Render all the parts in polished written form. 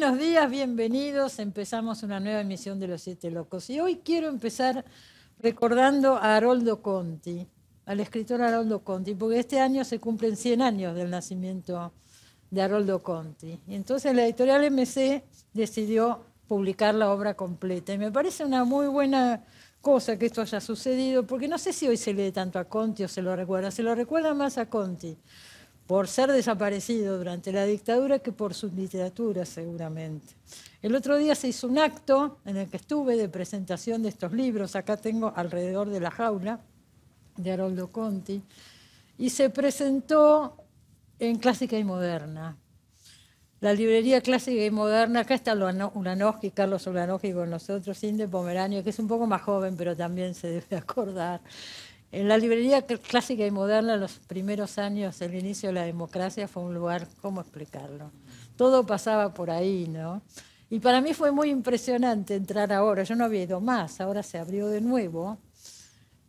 Buenos días, bienvenidos. Empezamos una nueva emisión de Los Siete Locos. Y hoy quiero empezar recordando a Haroldo Conti, al escritor Haroldo Conti, porque este año se cumplen 100 años del nacimiento de Haroldo Conti. Y entonces la editorial MC decidió publicar la obra completa. Y me parece una muy buena cosa que esto haya sucedido, porque no sé si hoy se lee tanto a Conti o se lo recuerda más a Conti por ser desaparecido durante la dictadura que por su literatura seguramente. El otro día se hizo un acto en el que estuve de presentación de estos libros, acá tengo Alrededor de la jaula, de Haroldo Conti, y se presentó en Clásica y Moderna. La librería Clásica y Moderna, acá está Ulanowski, Carlos Ulanowski con nosotros, Inde Pomeranio, que es un poco más joven, pero también se debe acordar. En la librería Clásica y Moderna, los primeros años, el inicio de la democracia, fue un lugar, ¿cómo explicarlo? Todo pasaba por ahí, ¿no? Y para mí fue muy impresionante entrar ahora. Yo no había ido más, ahora se abrió de nuevo.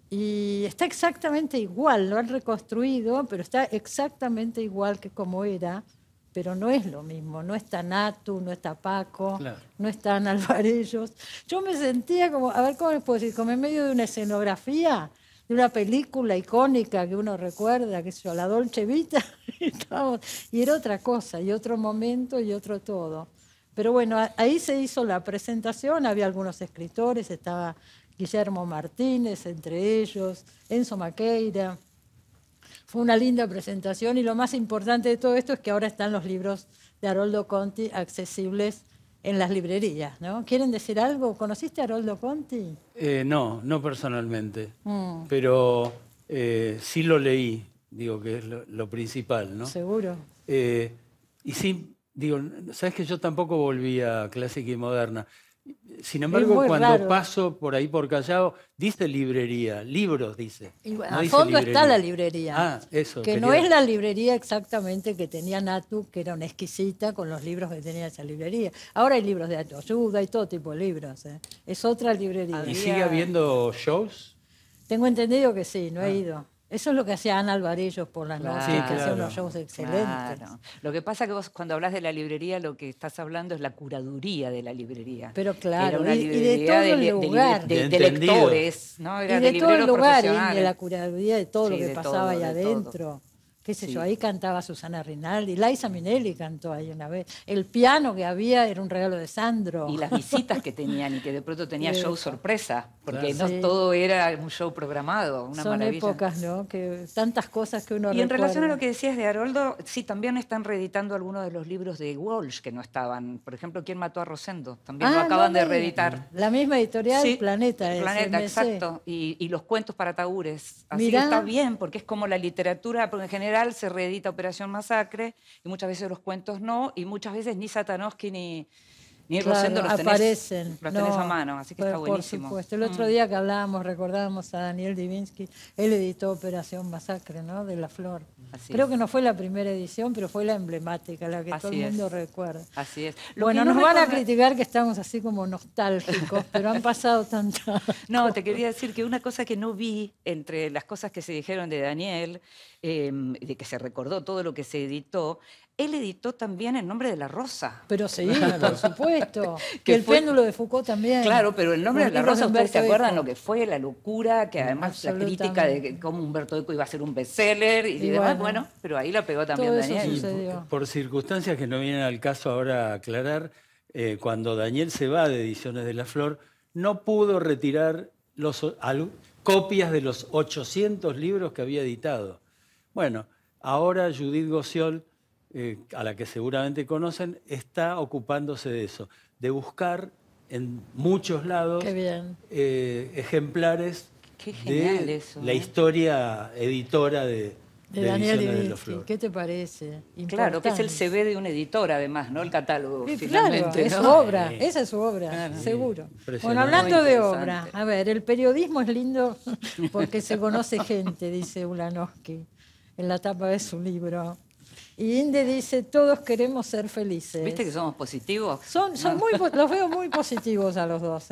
Y está exactamente igual, lo han reconstruido, pero está exactamente igual que como era, pero no es lo mismo. No está Natu, no está Paco, claro, no están Alvarellos. Yo me sentía como, a ver, ¿cómo les puedo decir? Como en medio de una escenografía, de una película icónica que uno recuerda, que es la Dolce Vita, y era otra cosa, y otro momento, y otro todo. Pero bueno, ahí se hizo la presentación, había algunos escritores, estaba Guillermo Martínez, entre ellos, Enzo Maqueira. Fue una linda presentación, y lo más importante de todo esto es que ahora están los libros de Haroldo Conti accesibles en las librerías, ¿no? ¿Quieren decir algo? ¿Conociste a Haroldo Conti? No personalmente, pero sí lo leí, digo que es lo principal, ¿no? Seguro. Y sí, digo, sabes que yo tampoco volví a Clásica y Moderna. Sin embargo, cuando raro. paso por ahí por Callao, dice librería, libros dice. Y bueno, no al dice fondo librería. está la librería. Ah, eso. Que no es la librería exactamente que tenía Natu, que era una exquisita con los libros que tenía esa librería. Ahora hay libros de autoayuda, hay todo tipo de libros. Es otra librería. ¿Y sigue habiendo shows? Tengo entendido que sí, no he ido. Eso es lo que hacía Ana Alvarellos por las noches, que hacía unos shows excelentes. Claro. Lo que pasa es que vos cuando hablas de la librería lo que estás hablando es la curaduría de la librería. Pero claro, era una y de todo el lugar. De lectores, ¿no? Era y de todo el lugar, y de la curaduría de todo lo que pasaba ahí de adentro. Qué sé yo, ahí cantaba Susana Rinaldi, Liza Minnelli cantó ahí una vez. El piano que había era un regalo de Sandro. Y las visitas que tenían, y que de pronto tenía show sorpresa, porque no todo era un show programado, una maravilla. Son épocas, ¿no? Que tantas cosas que uno recuerda. Y en relación a lo que decías de Haroldo, sí, también están reeditando algunos de los libros de Walsh que no estaban. Por ejemplo, ¿Quién mató a Rosendo? También lo acaban de reeditar. La misma editorial, sí, Planeta. Planeta, MC. exacto. Y los cuentos para taúres. Así Mirá. que está bien, porque es como la literatura, porque en general se reedita Operación Masacre, y muchas veces los cuentos no, y muchas veces ni Satanowski ni Rosendo los tenés a mano, así que está buenísimo. Por supuesto. El otro día que recordábamos a Daniel Divinsky, él editó Operación Masacre, ¿no? De La Flor. Creo que no fue la primera edición, pero fue la emblemática, la que todo el mundo recuerda. Así es. Bueno, nos van a criticar que estamos así como nostálgicos, pero han pasado tantas No, te quería decir que una cosa que no vi entre las cosas que se dijeron de Daniel, de que se recordó todo lo que se editó, él editó también En nombre de la rosa. Pero sí, por supuesto. Que el péndulo de Foucault también. Claro, pero En nombre de la rosa, ¿ustedes se acuerdan lo que fue? La locura, que además la crítica de cómo Humberto Eco iba a ser un bestseller y demás, bueno, pero ahí la pegó también Daniel. Por circunstancias que no vienen al caso ahora aclarar, cuando Daniel se va de Ediciones de La Flor, no pudo retirar copias de los 800 libros que había editado. Bueno, ahora Judith Gociol, a la que seguramente conocen, está ocupándose de eso, de buscar en muchos lados ejemplares de la historia editora de Daniel Ediciones de La Flor. ¿Qué te parece? Importante. Claro, que es el CV de un editor, además, ¿no? El catálogo, finalmente. Claro, es su obra, esa es su obra, seguro. Bueno, hablando de obra, a ver, el periodismo es lindo porque se conoce gente, dice Ulanowski, en la tapa de su libro. Y Inde dice, todos queremos ser felices. ¿Viste que somos positivos? Los veo muy positivos a los dos,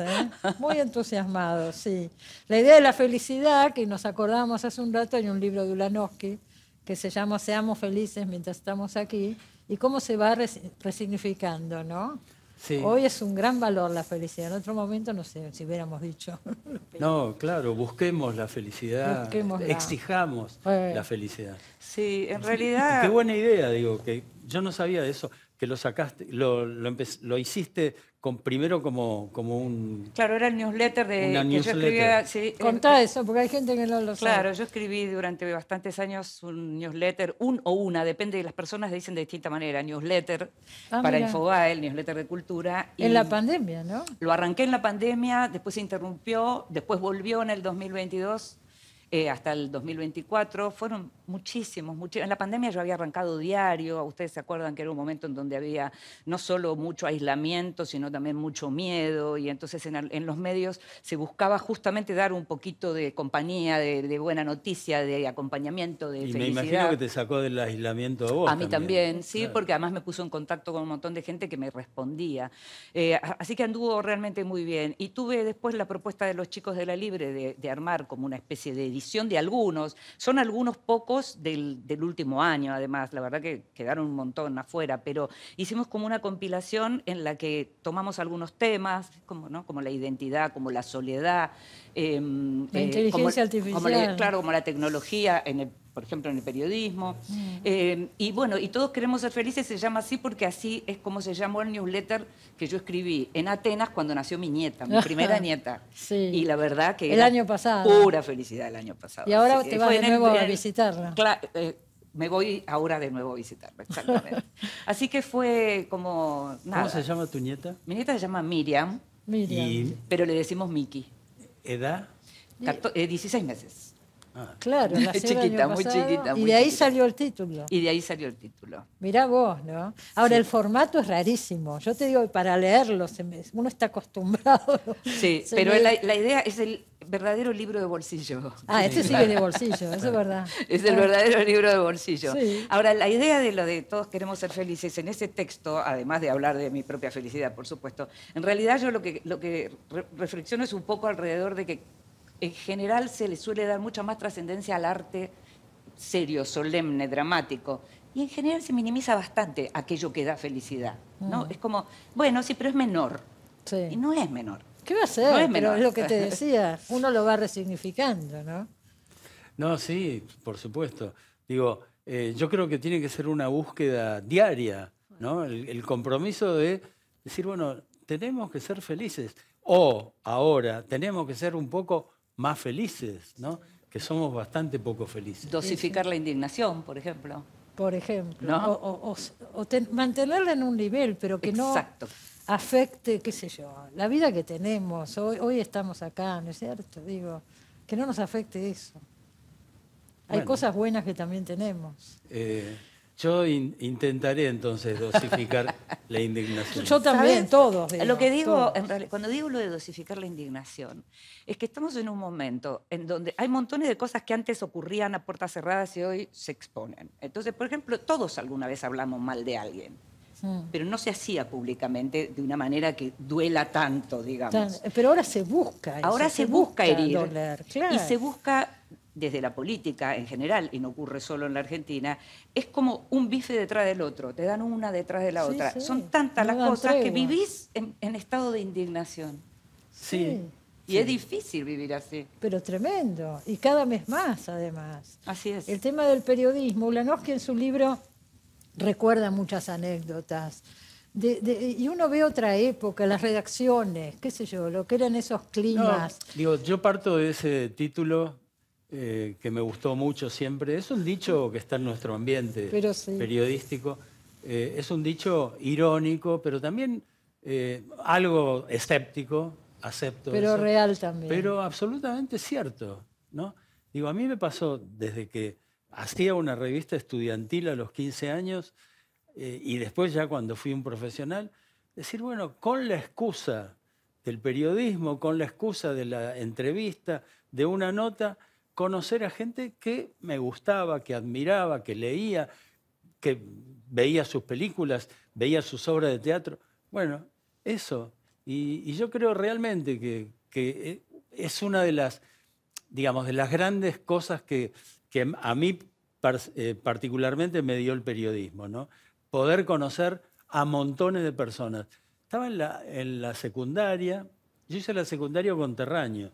muy entusiasmados, sí. La idea de la felicidad, que nos acordamos hace un rato, hay un libro de Ulanowski que se llama Seamos felices mientras estamos aquí, y cómo se va resignificando, ¿no? Sí. Hoy es un gran valor la felicidad. En otro momento no sé si hubiéramos dicho. No, claro, busquemos la felicidad, exijamos la felicidad. Sí, en realidad... Qué buena idea, digo, que yo no sabía de eso, que lo sacaste, lo hiciste primero como un... Claro, era el newsletter una que newsletter. yo escribía. Sí, contá eso, porque hay gente que no lo sabe. Claro, yo escribí durante bastantes años un newsletter, una, depende de las personas, dicen de distinta manera, newsletter para Infobae, el newsletter de cultura. En la pandemia, ¿no? Lo arranqué en la pandemia, después se interrumpió, después volvió en el 2022. Hasta el 2024, fueron muchísimos. En la pandemia yo había arrancado diario, ustedes se acuerdan que era un momento en donde había no solo mucho aislamiento, sino también mucho miedo, y entonces en los medios se buscaba justamente dar un poquito de compañía, de buena noticia, de acompañamiento, de felicidad. Y me imagino que te sacó del aislamiento a vos. A mí también, sí, claro. Porque además me puso en contacto con un montón de gente que me respondía. Así que anduvo realmente muy bien. Y tuve después la propuesta de los chicos de La Libre de armar como una especie de edición de algunos. Son algunos pocos del último año, además. La verdad que quedaron un montón afuera, pero hicimos como una compilación en la que tomamos algunos temas, como la identidad, como la soledad. La inteligencia artificial. Como la tecnología, por ejemplo, en el periodismo. Y bueno, y Todos queremos ser felices se llama así porque así es como se llamó el newsletter que yo escribí en Atenas cuando nació mi nieta, mi primera nieta. Sí. Y la verdad que el año pasado. Pura felicidad el año pasado. Y ahora te vas de nuevo a visitarla. Claro, me voy ahora de nuevo a visitarla, exactamente. Así que fue como nada. ¿Cómo se llama tu nieta? Mi nieta se llama Miriam, pero le decimos Miki. ¿Edad? 16 meses. Claro, la chiquita, muy chiquita. Y de ahí salió el título. Y de ahí salió el título. Mirá vos, ¿no? Ahora, el formato es rarísimo. Yo te digo, para leerlo, uno está acostumbrado. Sí, pero la idea es el verdadero libro de bolsillo. Este sigue de bolsillo, eso es verdad. Es el verdadero libro de bolsillo. Sí. Ahora, la idea de lo de Todos queremos ser felices, en ese texto, además de hablar de mi propia felicidad, por supuesto, en realidad yo lo que reflexiono es un poco alrededor de que en general se le suele dar mucha más trascendencia al arte serio, solemne, dramático. Y en general se minimiza bastante aquello que da felicidad, ¿no? Es como, bueno, sí, pero es menor. Sí. Y no es menor. ¿Qué va a ser? No es pero menor. Es lo que te decía, uno lo va resignificando, ¿no? No, sí, por supuesto. Digo, yo creo que tiene que ser una búsqueda diaria, ¿no? El compromiso de decir, bueno, tenemos que ser felices. O ahora tenemos que ser un poco más felices, ¿no? Que somos bastante poco felices. Dosificar la indignación, por ejemplo. Por ejemplo. ¿No? O mantenerla en un nivel, pero que Exacto. no afecte, qué sé yo, la vida que tenemos. Hoy estamos acá, ¿no es cierto? Digo, que no nos afecte eso. Hay cosas buenas que también tenemos. Yo intentaré entonces dosificar la indignación. Yo también, ¿sabes? todos. Lo que digo, todos. en realidad, cuando digo lo de dosificar la indignación, es que estamos en un momento en donde hay montones de cosas que antes ocurrían a puertas cerradas y hoy se exponen. Entonces, por ejemplo, todos alguna vez hablamos mal de alguien, pero no se hacía públicamente de una manera que duela tanto, digamos. Pero ahora se busca eso. Ahora se busca herir. Doler, claro. Y se busca desde la política en general, y no ocurre solo en la Argentina, es como un bife detrás del otro, te dan una detrás de la otra. Sí. Son tantas No las dan cosas que tregua. vivís en estado de indignación. Sí. Y es difícil vivir así. Pero tremendo. Y cada vez más, además. Así es. El tema del periodismo, Ulanowski en su libro recuerda muchas anécdotas. Y uno ve otra época, las redacciones, qué sé yo, lo que eran esos climas. No, digo, yo parto de ese título que me gustó mucho siempre. Es un dicho que está en nuestro ambiente periodístico. Es un dicho irónico, pero también algo escéptico, acepto pero eso. Real también. Pero absolutamente cierto, ¿no? Digo, a mí me pasó desde que hacía una revista estudiantil a los 15 años y después ya cuando fui un profesional, decir, bueno, con la excusa del periodismo, con la excusa de la entrevista, de una nota, conocer a gente que me gustaba, que admiraba, que leía, que veía sus películas, veía sus obras de teatro. Bueno, eso. Y yo creo realmente que es una de las, digamos, de las grandes cosas que a mí particularmente me dio el periodismo, ¿no? poder conocer a montones de personas. Estaba en la secundaria, yo hice la secundaria con Terraño.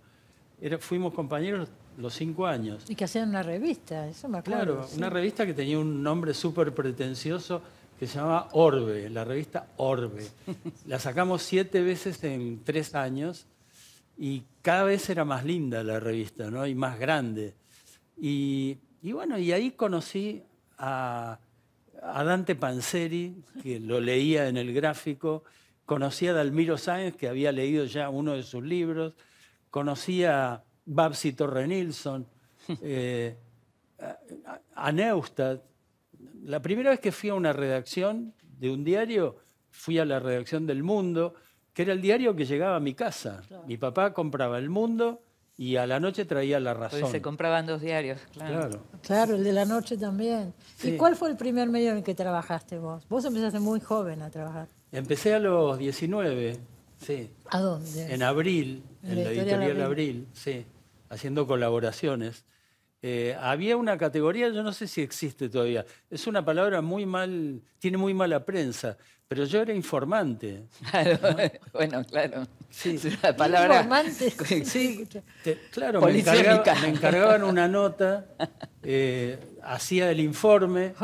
Fuimos compañeros los 5 años. Y que hacían una revista, eso me acuerdo. Claro, una revista que tenía un nombre súper pretencioso que se llamaba Orbe, la revista Orbe. La sacamos 7 veces en 3 años y cada vez era más linda la revista, ¿no? Y más grande. Y bueno, y ahí conocí a Dante Panzeri, que lo leía en El Gráfico. Conocí a Dalmiro Sáenz, que había leído ya uno de sus libros. Conocí a Babsi Torre Nilsson, a Neustadt. La primera vez que fui a una redacción de un diario, fui a la redacción del Mundo, que era el diario que llegaba a mi casa. Claro. Mi papá compraba El Mundo y a la noche traía La Razón. Pues se compraban 2 diarios, claro. Claro, el de la noche también. Sí. ¿Y cuál fue el primer medio en el que trabajaste vos? Vos empezaste muy joven a trabajar. Empecé a los 19, sí. ¿A dónde? En Abril, en la editorial Abril, sí, haciendo colaboraciones. Había una categoría, yo no sé si existe todavía, es una palabra muy mal, tiene muy mala prensa, pero yo era informante. Claro, ¿no? Bueno, claro. Sí, la palabra... Informante. Sí, claro, me encargaban una nota, hacía el informe,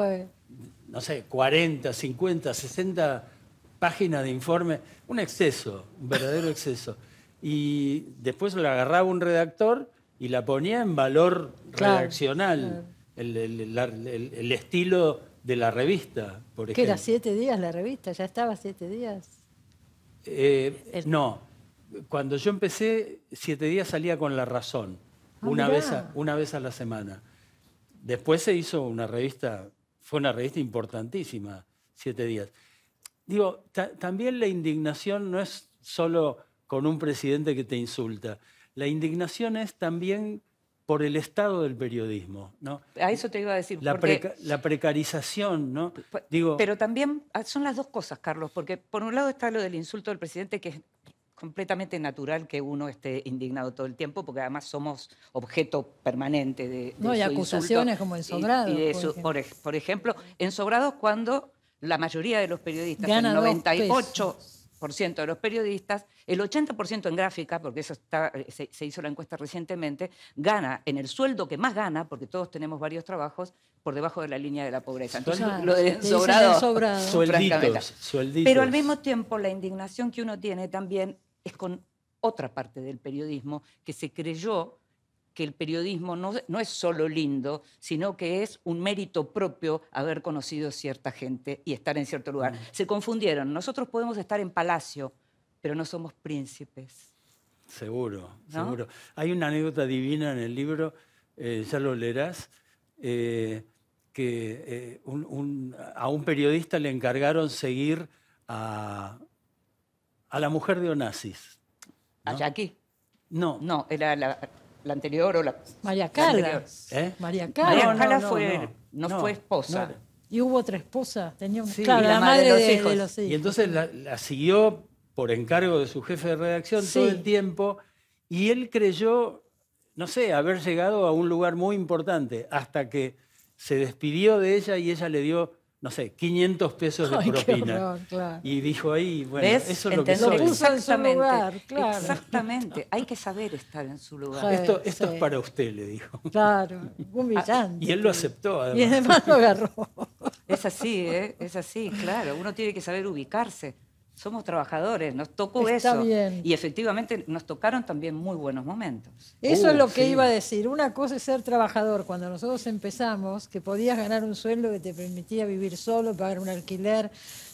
no sé, 40, 50, 60 páginas de informe, un exceso, un verdadero exceso. Y después la agarraba un redactor y la ponía en valor redaccional, el estilo de la revista, por ejemplo. ¿Qué era 7 días la revista? ¿Ya estaba 7 días? No, cuando yo empecé, 7 días salía con La Razón, una vez a la semana. Después se hizo una revista, fue una revista importantísima, 7 días. Digo, también la indignación no es solo con un presidente que te insulta. La indignación es también por el estado del periodismo, ¿no? A eso te iba a decir. La precarización, ¿no? Digo, pero también son las dos cosas, Carlos, porque por un lado está lo del insulto del presidente, que es completamente natural que uno esté indignado todo el tiempo, porque además somos objeto permanente de no, y acusaciones como en Sobrados. Por ejemplo, en Sobrados, cuando la mayoría de los periodistas, gana el 98% de los periodistas, el 80% en gráfica, porque eso se hizo la encuesta recientemente, gana en el sueldo que más gana, porque todos tenemos varios trabajos, por debajo de la línea de la pobreza. Entonces, lo de Sobrados, suelditos. Pero al mismo tiempo, la indignación que uno tiene también es con otra parte del periodismo que se creyó que el periodismo no es solo lindo, sino que es un mérito propio haber conocido cierta gente y estar en cierto lugar. Se confundieron. Nosotros podemos estar en palacio, pero no somos príncipes. Seguro, ¿no? Seguro. Hay una anécdota divina en el libro, ya lo leerás, que a un periodista le encargaron seguir a la mujer de Onassis, ¿no? ¿A Jackie? No. No, era la anterior o la... María Carla. María Carla. María Carla no fue esposa. No. Y hubo otra esposa. Tenía claro, la madre de los hijos. Y entonces la siguió por encargo de su jefe de redacción todo el tiempo, y él creyó, no sé, haber llegado a un lugar muy importante, hasta que se despidió de ella y ella le dio, no sé, 500 pesos de propina. Horror, claro. Y dijo ahí, bueno, ¿ves? eso es lo que soy. Lo puso en su lugar, claro. Exactamente, hay que saber estar en su lugar. Esto es para usted, le dijo. Claro, humillante. Y él lo aceptó, además. Y además lo agarró. Es así, es así, claro. Uno tiene que saber ubicarse. Somos trabajadores, nos tocó eso. Bien. Y efectivamente nos tocaron también muy buenos momentos. Eso es lo que iba a decir. Una cosa es ser trabajador. Cuando nosotros empezamos, que podías ganar un sueldo que te permitía vivir solo, pagar un alquiler,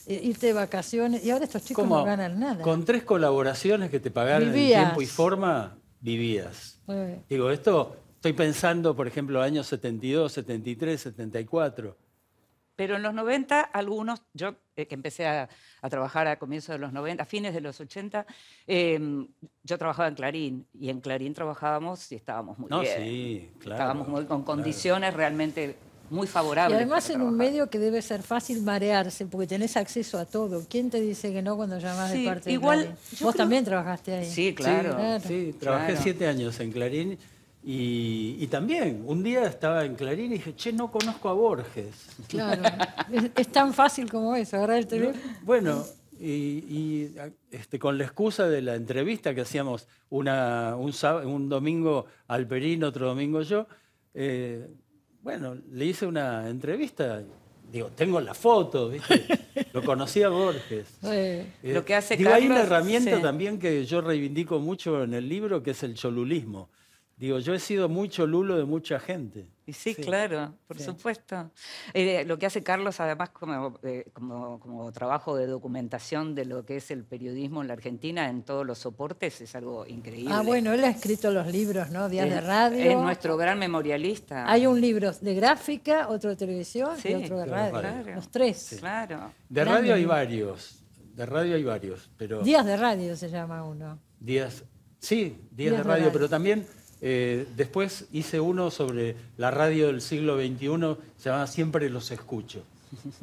irte de vacaciones. Y ahora estos chicos no ganan nada. Con 3 colaboraciones que te pagaron en tiempo y forma, vivías. Digo, esto estoy pensando, por ejemplo, años 72, 73, 74. Pero en los 90, algunos, yo que empecé a trabajar a comienzos de los 90, a fines de los 80, yo trabajaba en Clarín, y en Clarín trabajábamos y estábamos muy bien. Sí, claro. Estábamos con condiciones realmente muy favorables. Y además en un medio que debe ser fácil marearse, porque tenés acceso a todo. ¿Quién te dice que no cuando llamás de parte de Clarín? Vos también trabajaste ahí. Sí, claro. Sí, trabajé 7 años en Clarín Y también, un día estaba en Clarín y dije, che, no conozco a Borges. Claro, es tan fácil como eso, agarrar el teléfono. Bueno, con la excusa de la entrevista que hacíamos un domingo Alperín, otro domingo yo, bueno, le hice una entrevista. Digo, tengo la foto, ¿viste? Lo conocía Borges. Lo que hace Carlos, hay una herramienta también que yo reivindico mucho en el libro, que es el cholulismo. Digo, yo he sido muy cholulo de mucha gente. Y sí, claro, por supuesto. Lo que hace Carlos, además, como trabajo de documentación de lo que es el periodismo en la Argentina en todos los soportes, es algo increíble. Ah, bueno, él ha escrito los libros, ¿no? Días de radio. Es nuestro gran memorialista. Hay un libro de gráfica, otro de televisión y otro de radio. Claro. Los tres. Sí. Claro. De radio hay varios. De radio hay varios. Pero Días de radio se llama uno. Días de radio, pero también... después hice uno sobre la radio del siglo XXI, se llama Siempre los escucho,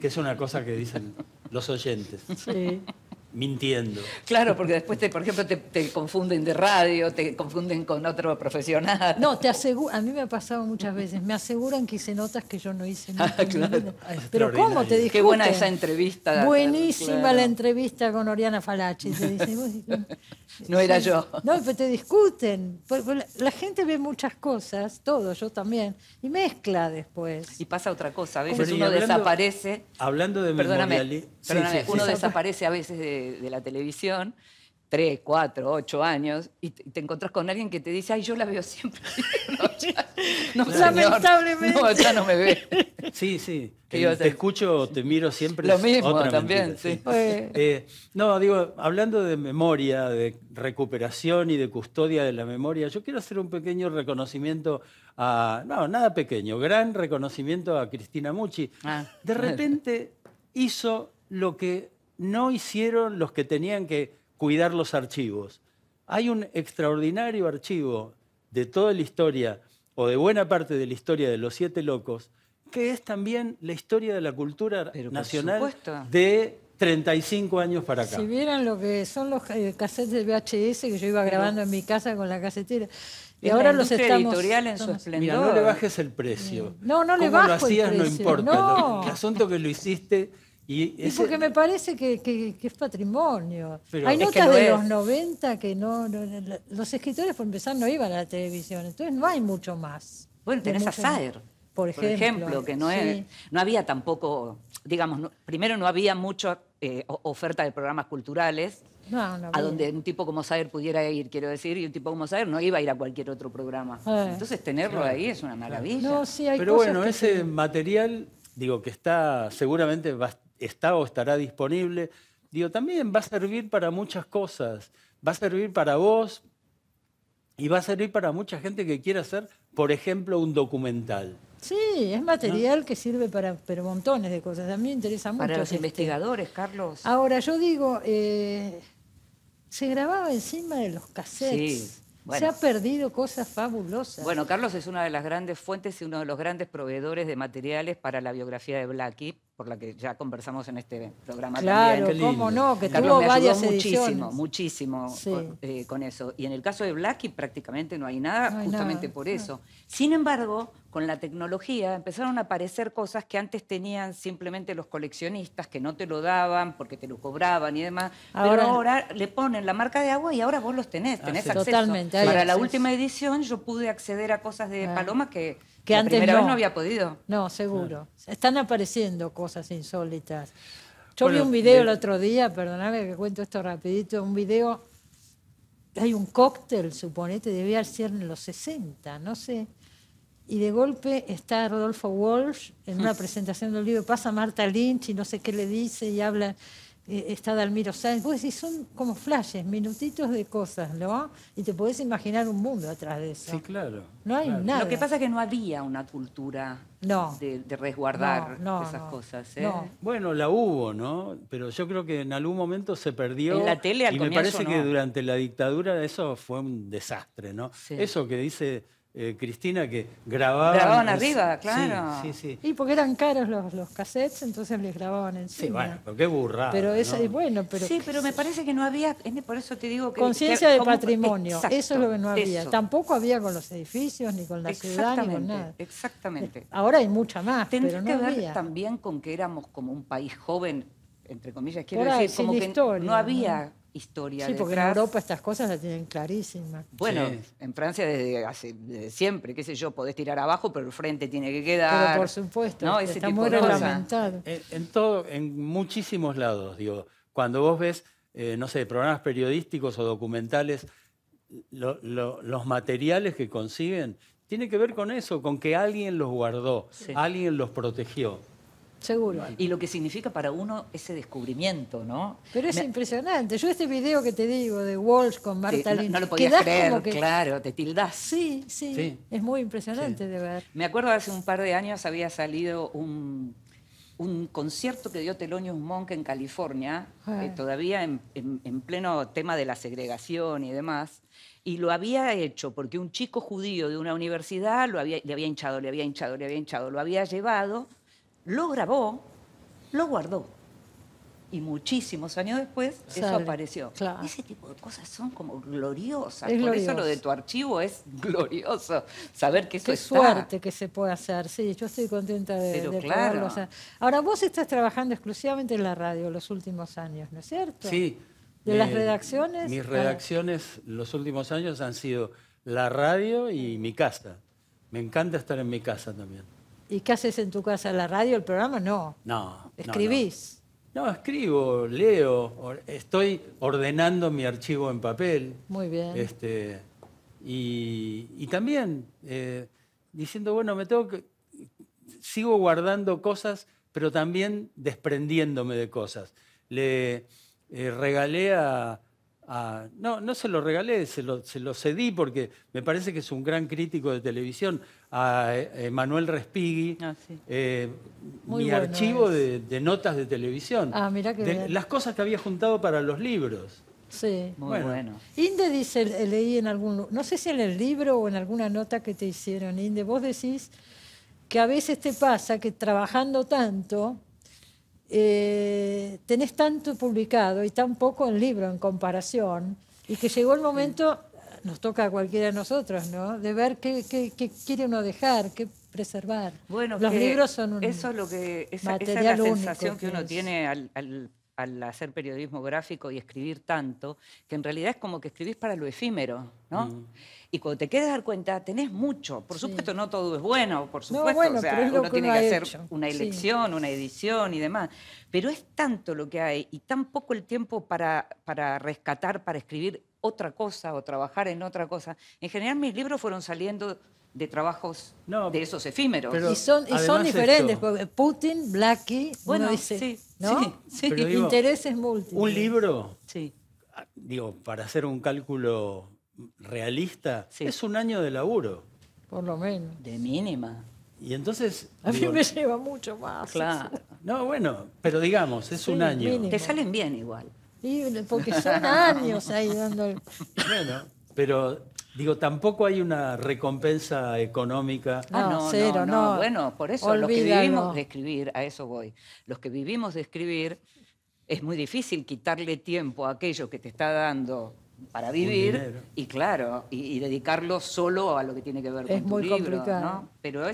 que es una cosa que dicen los oyentes. Sí. Mintiendo. Claro, porque después, por ejemplo, te confunden de radio, te confunden con otro profesional. No, te aseguro, a mí me ha pasado muchas veces, me aseguran que hice notas que yo no hice nada. Claro. Pero ¿cómo te discuten? Qué buena esa entrevista. Buenísima la entrevista con Oriana Falachi. Te dicen, no era yo. No, pero te discuten. La gente ve muchas cosas, todo, yo también, y mezcla después. Y pasa otra cosa, a veces uno desaparece. Hablando de Perdóname, uno desaparece a veces de la televisión, 3, 4, 8 años, y te encontrás con alguien que te dice, ay, yo la veo siempre. No, lamentablemente. No, ya no me ve. Sí. Te escucho, te miro siempre. Lo mismo otra también, mentira, sí. No, digo, hablando de memoria, de recuperación y de custodia de la memoria, yo quiero hacer un pequeño reconocimiento nada pequeño, gran reconocimiento a Cristina Mucci. De repente hizo lo que no hicieron los que tenían que cuidar los archivos. Hay un extraordinario archivo de toda la historia, o de buena parte de la historia de los Siete Locos, que es también la historia de la cultura nacional de 35 años para acá. Si vieran lo que son los cassettes de VHS que yo iba grabando en mi casa con la casetera. Y ahora los estamos... editorial en su esplendor. Mira, no le bajes el precio. No le bajo el precio. Cómo lo hacías no importa. El asunto que lo hiciste... Y porque me parece que es patrimonio. Pero hay notas de los 90 que los escritores, por empezar, no iban a la televisión. Entonces no hay mucho más. Bueno, tenés a Saer, por ejemplo, que no había tampoco, digamos, primero no había mucha oferta de programas culturales. No a donde un tipo como Saer pudiera ir, quiero decir, y un tipo como Saer no iba a ir a cualquier otro programa. Entonces tenerlo ahí es una maravilla. No, sí, hay pero cosas bueno, que ese material, digo, que está seguramente está o estará disponible, digo, también va a servir para muchas cosas. Va a servir para vos y va a servir para mucha gente que quiera hacer, por ejemplo, un documental. Sí, es material que sirve para montones de cosas. A mí me interesa mucho. Para los investigadores, Carlos. Ahora, yo digo, se grababa encima de los cassettes. Sí. Bueno. Se ha perdido cosas fabulosas. Bueno, Carlos es una de las grandes fuentes y uno de los grandes proveedores de materiales para la biografía de Blackie, por la que ya conversamos en este programa también. Claro, cómo no, que Carlos tuvo me varias ayudó ediciones. muchísimo con eso. Y en el caso de Blackie prácticamente no hay nada, no hay justamente nada. por eso. Sin embargo, con la tecnología empezaron a aparecer cosas que antes tenían simplemente los coleccionistas, que no te lo daban porque te lo cobraban y demás. Pero ahora le ponen la marca de agua y ahora vos los tenés acceso. Totalmente. Para la última edición yo pude acceder a cosas de Paloma que la antes primera vez no había podido. No, seguro. Están apareciendo cosas insólitas. Yo vi un video el otro día, perdóname que cuento esto rapidito, un video, hay un cóctel, suponete, debía ser en los 60, no sé, y de golpe está Rodolfo Walsh en una presentación del libro, pasa Marta Lynch y no sé qué le dice y habla... está Dalmiro Sáenz, vos decís, son como flashes, minutitos de cosas, ¿no? Y te podés imaginar un mundo atrás de eso. Sí, claro. No hay nada. Lo que pasa es que no había una cultura de resguardar esas cosas. No. Bueno, la hubo, ¿no? Pero yo creo que en algún momento se perdió. En la tele al y comienzo me parece que durante la dictadura eso fue un desastre, ¿no? Sí. Eso que dice Cristina, que grababan... Grababan arriba, claro. Sí, sí, sí. Y porque eran caros los cassettes, entonces les grababan encima. Sí, bueno, pero qué burrada. Pero eso, ¿no? bueno, pero... Sí, pero me parece que no había, por eso te digo que... Conciencia de patrimonio, exacto, eso es lo que no había. eso. Tampoco había con los edificios, ni con la ciudad, ni con nada. Exactamente. Ahora hay mucha más, Tendría pero no que ver había. también con que éramos como un país joven, entre comillas, quiero Por ahí, decir, como sin que historia, no había ¿no? historia Sí, porque detrás. en Europa estas cosas las tienen clarísimas. Bueno, Sí. en Francia desde siempre, qué sé yo, podés tirar abajo, pero el frente tiene que quedar. Pero por supuesto, ¿no? está Ese tipo muy de cosas. reglamentado. En muchísimos lados, digo. Cuando vos ves, no sé, programas periodísticos o documentales, los materiales que consiguen, tiene que ver con eso, con que alguien los guardó, Sí. alguien los protegió. Seguro. Y lo que significa para uno ese descubrimiento, ¿no? Pero es impresionante. Yo este video que te digo de Walsh con Marta Lynch, no lo podías quedás creer, como que... claro, te tildás. Sí, sí, Sí. es muy impresionante Sí. de ver. Me acuerdo hace un par de años había salido un concierto que dio Thelonious Monk en California, todavía en pleno tema de la segregación y demás, y lo había hecho porque un chico judío de una universidad le había hinchado, lo había llevado, lo grabó, lo guardó. Y muchísimos años después eso Sale, apareció. claro. Ese tipo de cosas son como gloriosas. Es Por glorioso. eso lo de tu archivo es glorioso. Saber que eso Qué está. suerte que se puede hacer. Sí, yo estoy contenta de Pero poderlo claro. hacer. Ahora, vos estás trabajando exclusivamente en la radio los últimos años, ¿no es cierto? Sí. ¿De las redacciones? Mis redacciones los últimos años han sido la radio y mi casa. Me encanta estar en mi casa también. ¿Y qué haces en tu casa? ¿La radio, el programa? No. No. ¿Escribís? No, escribo, leo, estoy ordenando mi archivo en papel. Muy bien. Y también diciendo, bueno, sigo guardando cosas, pero también desprendiéndome de cosas. Le regalé no se lo regalé, se lo cedí porque me parece que es un gran crítico de televisión, a Manuel Respighi, sí. mi bueno archivo de notas de televisión, Ah, mirá qué bien. las cosas que había juntado para los libros. Sí. Muy bueno. Inde dice, leí en algún, no sé si en el libro o en alguna nota que te hicieron, Inde, vos decís que a veces te pasa que trabajando tanto, tenés tanto publicado y tan poco en libro en comparación, y que llegó el momento, nos toca a cualquiera de nosotros, ¿no?, de ver qué quiere uno dejar, qué preservar. Bueno, los libros son un eso es lo que esa es la material único sensación que uno es. tiene al hacer periodismo gráfico y escribir tanto, que en realidad es como que escribís para lo efímero, ¿no? Y cuando te quedas dar cuenta, tenés mucho. Por supuesto, no todo es bueno, por supuesto. bueno, o sea, pero es lo uno que tiene uno que ha hacer hecho. una elección, una edición y demás. Pero es tanto lo que hay y tan poco el tiempo para rescatar, para escribir otra cosa o trabajar en otra cosa. En general, mis libros fueron saliendo de trabajos de esos efímeros. Pero Y son diferentes, porque Putin, Blackie, bueno, uno dice, sí, ¿no? sí. Pero digo, intereses múltiples. Un libro, Sí. digo, para hacer un cálculo realista, Sí. es un año de laburo. Por lo menos. De mínima. Y entonces... A mí digo, me lleva mucho más. Claro. no, bueno, pero digamos, es un año. mínimo. Te salen bien igual. Y porque son años ahí dando... Bueno, pero digo, tampoco hay una recompensa económica. No, cero, no. Bueno, por eso los que vivimos de escribir, a eso voy. Los que vivimos de escribir, es muy difícil quitarle tiempo a aquello que te está dando para vivir y claro, y dedicarlo solo a lo que tiene que ver con tu libro. Es muy complicado. ¿No? Pero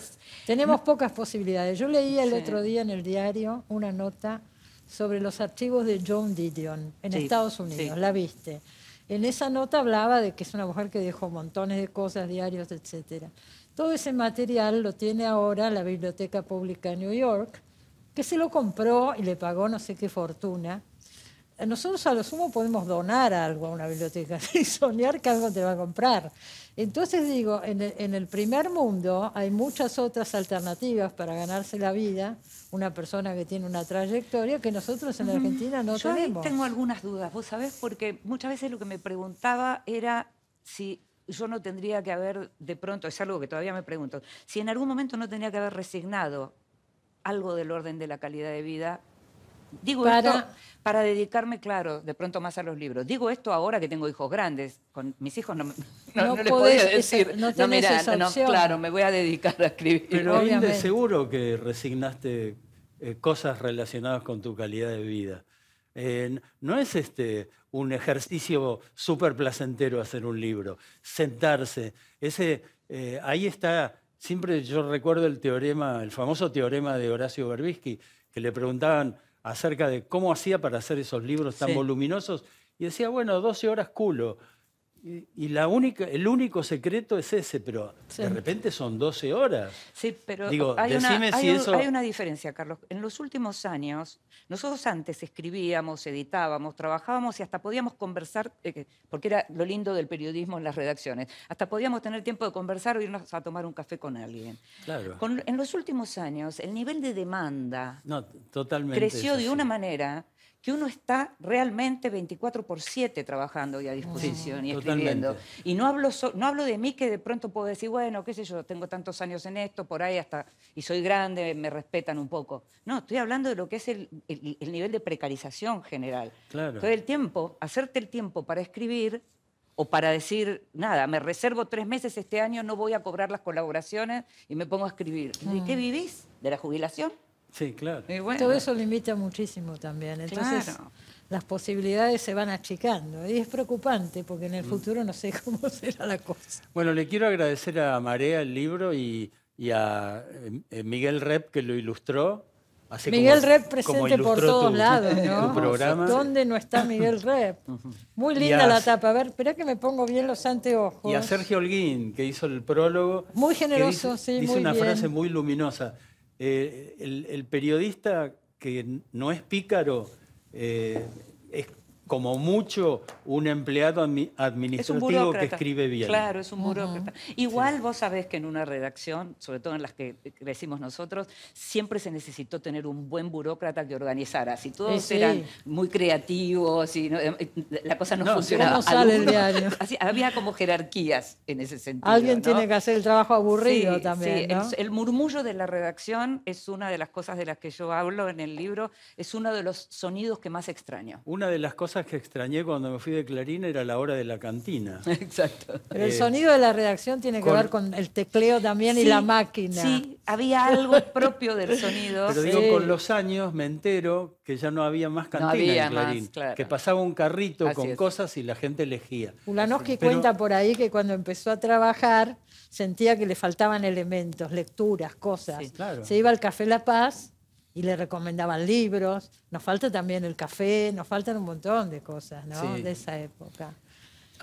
tenemos pocas posibilidades. Yo leí el otro día en el diario una nota sobre los archivos de Joan Didion en Estados Unidos. ¿La viste? En esa nota hablaba de que es una mujer que dejó montones de cosas, diarios, etc. Todo ese material lo tiene ahora la Biblioteca Pública de New York, que se lo compró y le pagó no sé qué fortuna. Nosotros a lo sumo podemos donar algo a una biblioteca y soñar que algo te va a comprar. Entonces digo, en el primer mundo hay muchas otras alternativas para ganarse la vida, una persona que tiene una trayectoria que nosotros en Argentina no tenemos. Yo tengo algunas dudas, vos sabés, porque muchas veces lo que me preguntaba era si yo no tendría que haber, de pronto, es algo que todavía me pregunto, si en algún momento no tendría que haber resignado algo del orden de la calidad de vida Digo esto para dedicarme, claro, de pronto más a los libros. Digo esto ahora que tengo hijos grandes. Con mis hijos no les podía decir, no claro, me voy a dedicar a escribir. Pero Inde, seguro que resignaste cosas relacionadas con tu calidad de vida. No es un ejercicio súper placentero hacer un libro, sentarse. Ahí está, siempre yo recuerdo el famoso teorema de Horacio Verbitsky, que le preguntaban acerca de cómo hacía para hacer esos libros tan voluminosos, y decía, bueno, 12 horas culo. Y el único secreto es ese, pero de repente son 12 horas. Sí, pero digo, hay una diferencia, Carlos. En los últimos años, nosotros antes escribíamos, editábamos, trabajábamos y hasta podíamos conversar, porque era lo lindo del periodismo en las redacciones, hasta podíamos tener tiempo de conversar o irnos a tomar un café con alguien. Claro. En los últimos años, el nivel de demanda totalmente creció de una manera que uno está realmente 24/7 trabajando y a disposición y escribiendo. Y no hablo de mí, que de pronto puedo decir, bueno, qué sé yo, tengo tantos años en esto, por ahí y soy grande, me respetan un poco. No, estoy hablando de lo que es el nivel de precarización general. Claro. Todo el tiempo, hacerte el tiempo para escribir o para decir, nada, me reservo 3 meses este año, no voy a cobrar las colaboraciones y me pongo a escribir. ¿De qué vivís? ¿De la jubilación? Sí, claro. Bueno. Todo eso limita muchísimo también. Entonces, las posibilidades se van achicando. Y es preocupante, porque en el futuro no sé cómo será la cosa. Bueno, le quiero agradecer a Marea el libro y a Miguel Rep, que lo ilustró. Miguel Rep presente por todos lados, ¿no? Tu programa. ¿Dónde no está Miguel Rep? Muy linda la tapa. A ver, espera que me pongo bien los anteojos. Y a Sergio Holguín, que hizo el prólogo. Muy generoso, dice muy una bien. frase muy luminosa. El periodista que no es pícaro es como mucho un empleado administrativo que escribe bien. Claro, es un burócrata. Igual vos sabés que en una redacción, sobre todo en las que crecimos nosotros, siempre se necesitó tener un buen burócrata que organizara. Si todos eran muy creativos, y la cosa no funcionaba. ¿Cómo sale el diario? Había como jerarquías en ese sentido. Alguien tiene que hacer el trabajo aburrido también, ¿no? El murmullo de la redacción es una de las cosas de las que yo hablo en el libro, es uno de los sonidos que más extraño. Una de las cosas que extrañé cuando me fui de Clarín era la hora de la cantina. Exacto. Pero el sonido de la redacción tiene que ver con el tecleo también y la máquina. Sí, había algo propio del sonido. Pero digo, con los años me entero que ya no había más cantina en Clarín. Que pasaba un carrito con cosas y la gente elegía. Ulanowski cuenta por ahí que cuando empezó a trabajar sentía que le faltaban elementos, lecturas, cosas. Sí, claro. Se iba al Café La Paz y le recomendaban libros. Nos falta también el café, nos faltan un montón de cosas, ¿no? De esa época.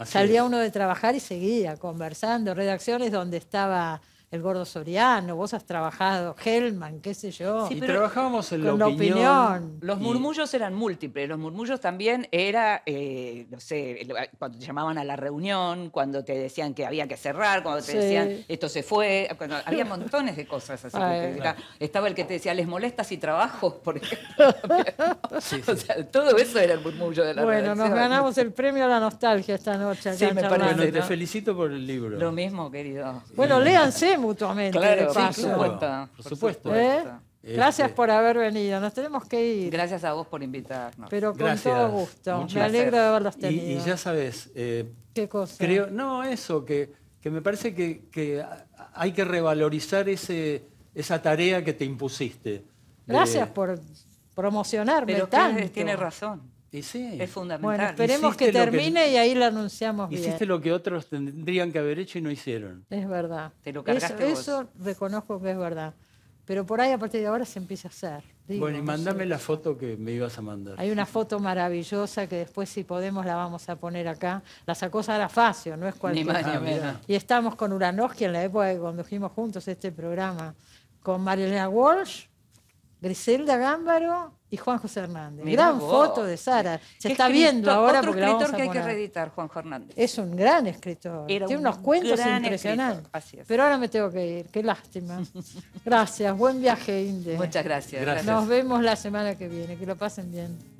Salía uno de trabajar y seguía conversando. Redacciones donde estaba el Gordo Soriano, vos has trabajado, Hellman, qué sé yo. Sí, y trabajábamos en la opinión. Los murmullos eran múltiples. Los murmullos también era, no sé, cuando te llamaban a la reunión, cuando te decían que había que cerrar, cuando te decían esto se fue. Había montones de cosas así. Estaba el que te decía, ¿les molesta si trabajo? Por ejemplo. O sea, todo eso era el murmullo de la redacción. Bueno, nos ganamos el premio a la nostalgia esta noche. Sí, me parece. Bueno, te felicito por el libro. Lo mismo, querido. Bueno, léanse mutuamente. Claro, por supuesto. Gracias por haber venido. Nos tenemos que ir. Gracias a vos por invitarnos. Pero con todo gusto. Me alegro de haberlos tenido. Y ya sabes, ¿qué cosa? Creo, que me parece que hay que revalorizar esa tarea que te impusiste. Gracias por promocionarme tanto. Tiene razón. Y sí. Es fundamental. Bueno, esperemos que termine y ahí la anunciamos bien. Hiciste lo que otros tendrían que haber hecho y no hicieron. Es verdad. Te lo cargaste vos. Eso reconozco que es verdad. Pero por ahí a partir de ahora se empieza a hacer. Bueno, y mándame la foto que me ibas a mandar. Hay una foto maravillosa que después, si podemos, la vamos a poner acá. La sacó Sara Facio, no es cualquier cosa. Y estamos con Ulanowski en la época que condujimos juntos este programa. Con Marilena Walsh, Griselda Gámbaro y Juan José Hernández. Gran foto de Sara. Se está viendo ahora porque la vamos a poner. Otro escritor que hay que reeditar, Juan Hernández. Es un gran escritor. Tiene unos cuentos impresionantes. Pero ahora me tengo que ir. Qué lástima. Gracias. Buen viaje, Inde. Muchas gracias. Nos vemos la semana que viene. Que lo pasen bien.